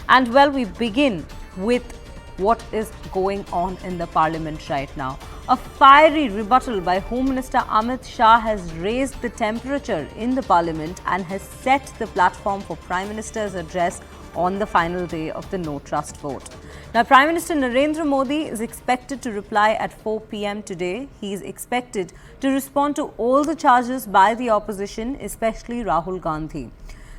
And well, we begin with what is going on in the parliament right now. A fiery rebuttal by Home Minister Amit Shah has raised the temperature in the parliament and has set the platform for Prime Minister's address on the final day of the no trust vote. Now, Prime Minister Narendra Modi is expected to reply at 4 p.m. today. He is expected to respond to all the charges by the opposition, especially Rahul Gandhi.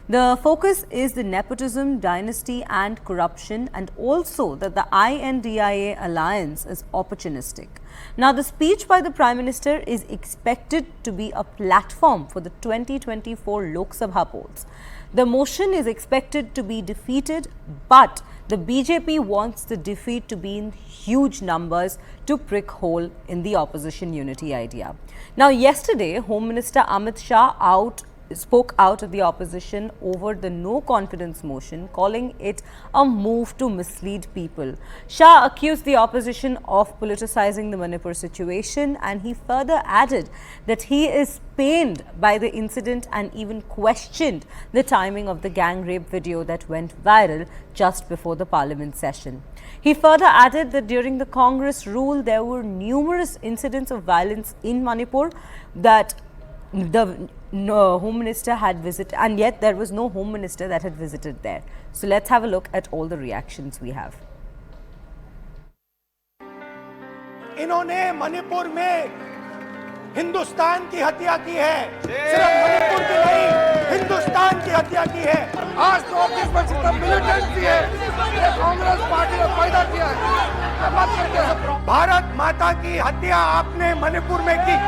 The focus is the nepotism, dynasty and corruption, and also that the INDIA alliance is opportunistic. Now, the speech by the Prime Minister is expected to be a platform for the 2024 Lok Sabha polls. The motion is expected to be defeated, but the BJP wants the defeat to be in huge numbers to prick hole in the opposition unity idea. Now, yesterday, Home Minister Amit Shah spoke out of the opposition over the no confidence motion, calling it a move to mislead people. Shah accused the opposition of politicizing the Manipur situation, and he further added that he is pained by the incident and even questioned the timing of the gang rape video that went viral just before the parliament session. He further added that during the Congress rule, there were numerous incidents of violence in Manipur that the Home Minister had visited, and yet there was no Home Minister that had visited there. So let's have a look at all the reactions we have. इन्होंने मणिपुर में हिंदुस्तान की हत्या की है, सिर्फ मणिपुर की नहीं, हिंदुस्तान की हत्या की है। आज तो 20% मिलिटेंसी है, ये कांग्रेस पार्टी ने पैदा किया है। बात करते हैं, भारत माता की हत्या आपने मणिपुर में की।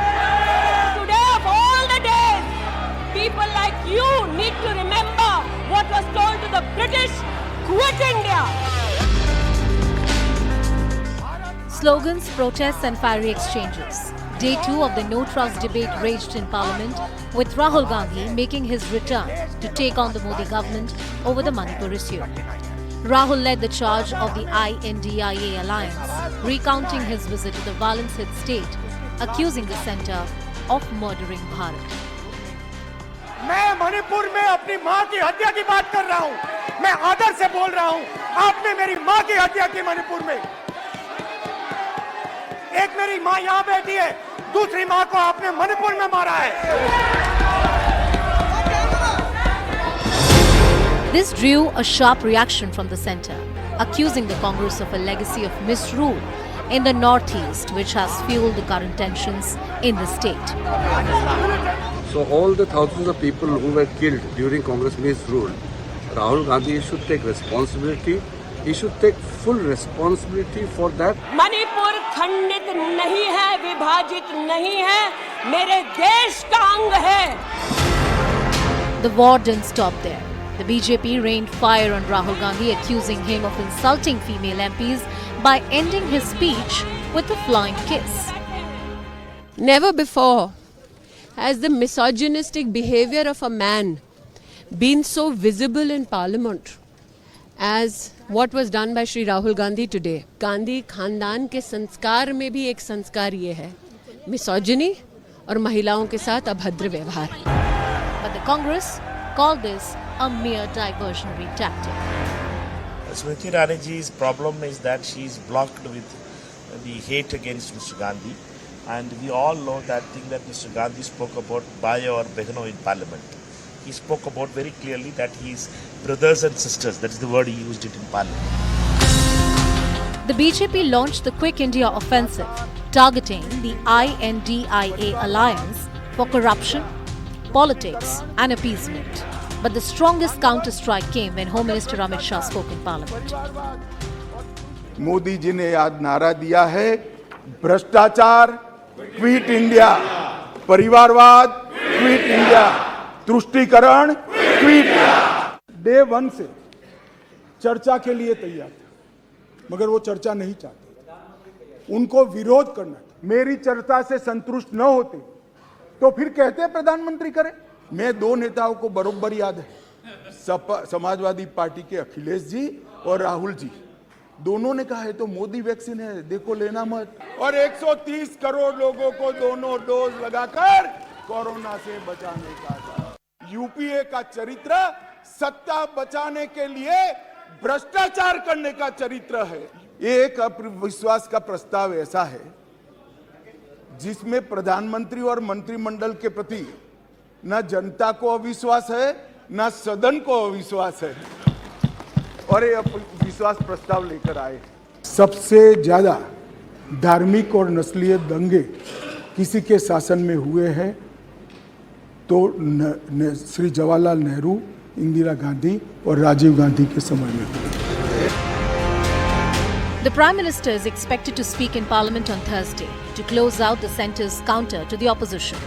Today of all the days, people like you need to remember what was told to the British: quit India. Slogans, protests and fiery exchanges. Day 2 of the no trust debate raged in Parliament, with Rahul Gandhi making his return to take on the Modi government over the Manipur issue. Rahul led the charge of the INDIA alliance, recounting his visit to the violence-hit state, accusing the centre of murdering Bharat. मैं मणिपुर में अपनी मां की हत्या की बात कर रहा हूं। मैं आदर से बोल रहा हूं, आपने मेरी मां की हत्या की मणिपुर में। एक मेरी मां यहां बैठी है, दूसरी मां को आपने मणिपुर में मारा है। This drew a sharp reaction from the centre, accusing the Congress of a legacy of misrule in the northeast, which has fueled the current tensions in the state. So all the thousands of people who were killed during Congress misrule, Rahul Gandhi should take responsibility. He should take full responsibility for that. Manipur खंडित नहीं है, विभाजित नहीं है, मेरे देश का अंग है। The war didn't stop there. The BJP rained fire on Rahul Gandhi, accusing him of insulting female MPs by ending his speech with a flying kiss. Never before has the misogynistic behavior of a man been so visible in Parliament as what was done by Shri Rahul Gandhi today. Gandhi खानदान के संस्कार में भी एक संस्कार ये है, misogyny और महिलाओं के साथ अभद्र व्यवहार। But the Congress called this a mere diversionary tactic. Smriti Irani's problem is that she is blocked with the hate against Mr. Gandhi, and we all know that thing that Mr. Gandhi spoke about Bhaiya or Behno in Parliament. He spoke about very clearly that he is brothers and sisters. That is the word he used it in Parliament. The BJP launched the Quick India offensive, targeting the INDIA alliance for corruption, politics and appeasement. But the strongest counter-strike came when Home Minister Amit Shah spoke in Parliament. Modi ji ने आज नारा दिया है, भ्रष्टाचार quit India, परिवारवाद quit India, तुष्टीकरण quit. Day 1 से चर्चा के लिए तैयार थे, मगर वो चर्चा नहीं चाहते, उनको विरोध करना था। मेरी चर्चा से संतुष्ट न होते तो फिर कहते प्रधानमंत्री करें। मैं दो नेताओं को बरोबर याद है, समाजवादी पार्टी के अखिलेश जी और राहुल जी, दोनों ने कहा है तो मोदी वैक्सीन है, देखो लेना मत। और 130 करोड़ लोगों को दोनों डोज लगाकर कोरोना से बचाने का था। यूपीए का चरित्र सत्ता बचाने के लिए भ्रष्टाचार करने का चरित्र है। ये एक अविश्वास का प्रस्ताव ऐसा है जिसमें प्रधानमंत्री और मंत्रिमंडल के प्रति न जनता को अविश्वास है, न सदन को अविश्वास है, और ये विश्वास प्रस्ताव लेकर आए। सबसे ज्यादा धार्मिक और नस्लीय दंगे किसी के शासन में हुए हैं तो श्री जवाहरलाल नेहरू, इंदिरा गांधी और राजीव गांधी के समय में हुए। The Prime Minister is expected to speak in Parliament on Thursday to close out the centre's counter to the opposition.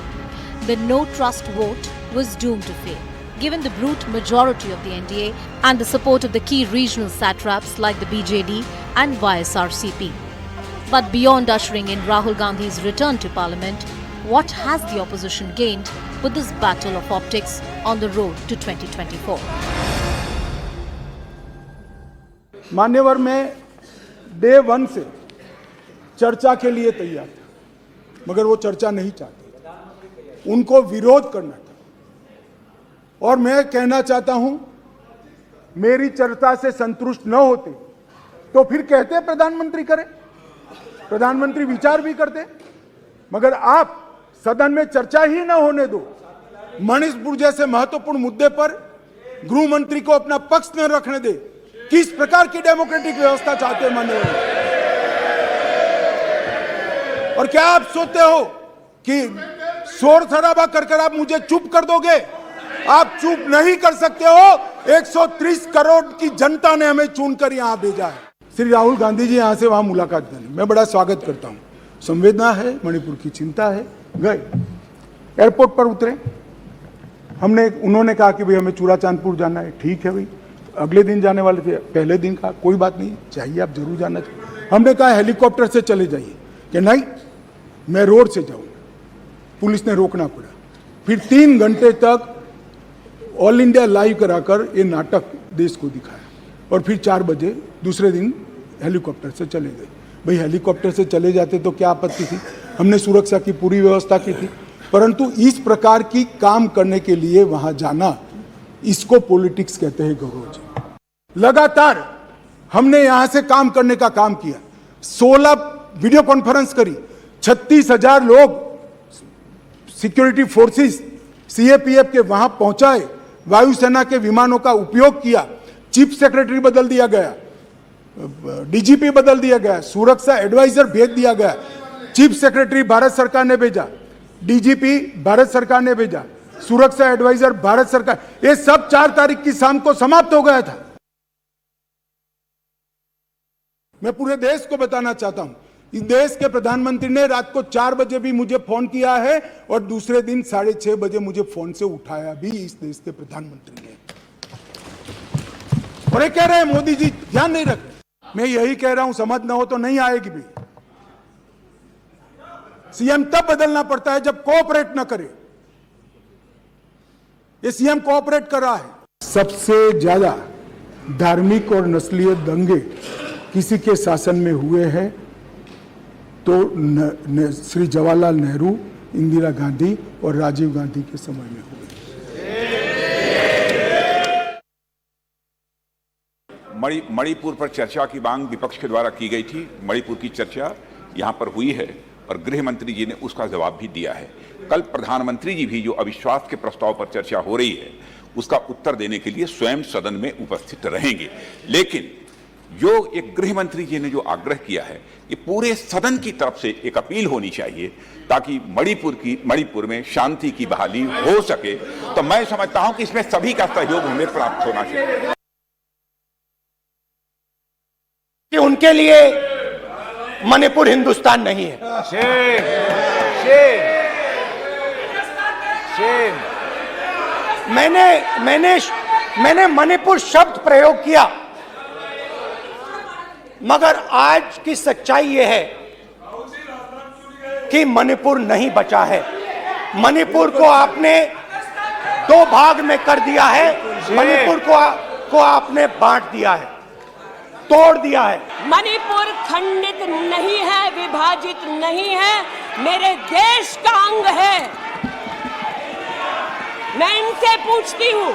The no trust vote was doomed to fail, given the brute majority of the NDA and the support of the key regional satraps like the BJD and YSRCP. But beyond ushering in Rahul Gandhi's return to Parliament, what has the opposition gained with this battle of optics on the road to 2024? मान्यवर में day 1 से चर्चा के लिए तैयार था, मगर वो चर्चा नहीं चाहते, उनको विरोध करना था। और मैं कहना चाहता हूं, मेरी चर्चा से संतुष्ट न होते तो फिर कहते प्रधानमंत्री करें, प्रधानमंत्री विचार भी करते, मगर आप सदन में चर्चा ही न होने दो। मणिपुर जैसे महत्वपूर्ण मुद्दे पर गृह मंत्री को अपना पक्ष न रखने दे। किस प्रकार की डेमोक्रेटिक व्यवस्था चाहते हैं माननीय? और क्या आप सोचते हो कि शोर शराबा कर आप मुझे चुप कर दोगे? आप चुप नहीं कर सकते हो। 130 करोड़ की जनता ने हमें चुनकर यहां भेजा है। श्री राहुल गांधी जी यहां से वहां मुलाकात करें, मैं बड़ा स्वागत करता हूं। संवेदना है, मणिपुर की चिंता है। गए एयरपोर्ट पर उतरे, उन्होंने कहा कि भाई हमें चूड़ाचांदपुर जाना है। ठीक है भाई, अगले दिन जाने वाले थे, पहले दिन कहा कोई बात नहीं, चाहिए आप जरूर जाना चाहिए। हमने कहा हेलीकॉप्टर से चले जाइए, कि नहीं मैं रोड से जाऊंगा। पुलिस ने रोकना पड़ा। फिर 3 घंटे तक ऑल इंडिया लाइव कराकर ये नाटक देश को दिखाया, और फिर 4 बजे दूसरे दिन हेलीकॉप्टर से चले गए। भाई हेलीकॉप्टर से चले जाते तो क्या आपत्ति थी? हमने सुरक्षा की पूरी व्यवस्था की थी, परंतु इस प्रकार की काम करने के लिए वहां जाना, इसको पॉलिटिक्स कहते हैं गौरव जी। लगातार हमने यहां से काम करने का काम किया। 16 वीडियो कॉन्फ्रेंस करी, 36,000 लोग सिक्योरिटी फोर्सेस सीएपीएफ के वहां पहुंचाए, वायुसेना के विमानों का उपयोग किया। चीफ सेक्रेटरी बदल दिया गया, डीजीपी बदल दिया गया, सुरक्षा एडवाइजर भेज दिया गया। चीफ सेक्रेटरी भारत सरकार ने भेजा, डीजीपी भारत सरकार ने भेजा, सुरक्षा एडवाइजर भारत सरकार। ये सब 4 तारीख की शाम को समाप्त हो गया था। मैं पूरे देश को बताना चाहता हूं, इस देश के प्रधानमंत्री ने रात को 4 बजे भी मुझे फोन किया है, और दूसरे दिन 6:30 बजे मुझे फोन से उठाया भी इस देश के प्रधानमंत्री ने। और ये कह रहे हैं मोदी जी ध्यान नहीं रख रहे। मैं यही कह रहा हूं, समझ ना हो तो नहीं आएगी भी। सीएम तब बदलना पड़ता है जब कोऑपरेट ना करे। ये सीएम कोऑपरेट कर रहा है। सबसे ज्यादा धार्मिक और नस्लीय दंगे किसी के शासन में हुए हैं तो श्री जवाहरलाल नेहरू, इंदिरा गांधी और राजीव गांधी के समय में हुए। मणिपुर पर चर्चा की मांग विपक्ष के द्वारा की गई थी। मणिपुर की चर्चा यहां पर हुई है और गृह मंत्री जी ने उसका जवाब भी दिया है। कल प्रधानमंत्री जी भी जो अविश्वास के प्रस्ताव पर चर्चा हो रही है उसका उत्तर देने के लिए स्वयं सदन में उपस्थित रहेंगे। लेकिन जो एक गृह मंत्री जी ने जो आग्रह किया है, ये पूरे सदन की तरफ से एक अपील होनी चाहिए ताकि मणिपुर में शांति की बहाली हो सके। तो मैं समझता हूं कि इसमें सभी का सहयोग हमें प्राप्त होना चाहिए। कि उनके लिए मणिपुर हिंदुस्तान नहीं है। मैंने मणिपुर शब्द प्रयोग किया, मगर आज की सच्चाई यह है कि मणिपुर नहीं बचा है। मणिपुर को आपने 2 भाग में कर दिया है। मणिपुर को आपने बांट दिया है, तोड़ दिया है। मणिपुर खंडित नहीं है, विभाजित नहीं है, मेरे देश का अंग है। मैं इनसे पूछती हूँ,